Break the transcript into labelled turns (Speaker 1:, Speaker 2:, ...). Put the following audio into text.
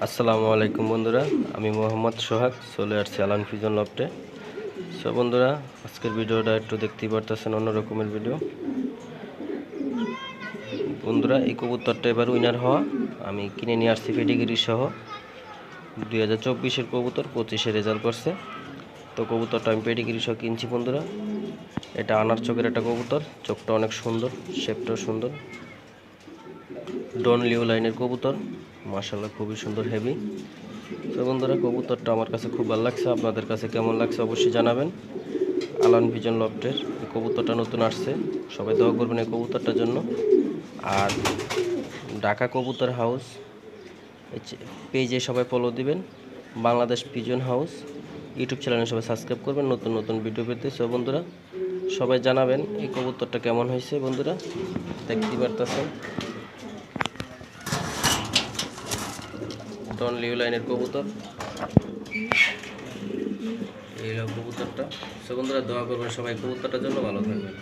Speaker 1: আসসালামু আলাইকুম বন্ধুরা, আমি মোহাম্মদ সোহাগ চলে আসছি আলান ফিজন লফটে। সো বন্ধুরা, আজকের ভিডিওটা একটু দেখতেই পারতেছেন অন্য রকমের ভিডিও। বন্ধুরা, এই কবুতরটা এবার উইনার হওয়া, আমি কিনে নিয়ে আসছি পেডিগ্রি সহ। 2024-এর কবুতর 25-এ রেজাল্ট করছে। তো কবুতরটা আমি পেডিগ্রি সহ কিনছি বন্ধুরা। এটা আনার চোখের একটা কবুতর, চোখটা অনেক সুন্দর, শেপটাও সুন্দর। ডন লিও লাইনের কবুতর, মাশাআল্লাহ খুবই সুন্দর, হেভি। তো বন্ধুরা, কবুতরটা আমার কাছে খুব ভালো লাগছে। আপনাদের কাছে কেমন লাগছে অবশ্যই জানাবেন। আলান ভিজন লফটের এই কবুতরটা নতুন আসছে, সবাই দোয়া করবেন এই কবুতরটার জন্য। আর ঢাকা কবুতর হাউস পেজে সবাই ফলো দিবেন। বাংলাদেশ পিজন হাউস ইউটিউব চ্যানেলে সবাই সাবস্ক্রাইব করবেন নতুন নতুন ভিডিও পেতে। সো বন্ধুরা, সবাই জানাবেন এই কবুতরটা কেমন হয়েছে। বন্ধুরা, দেখতে পারতেছেন ডন লিও লাইনের কবুতর, এই হলো কবুতরটা। সো বন্ধুরা, দোয়া করবেন সবাই কবুতরটার জন্য, ভালো থাকবেন।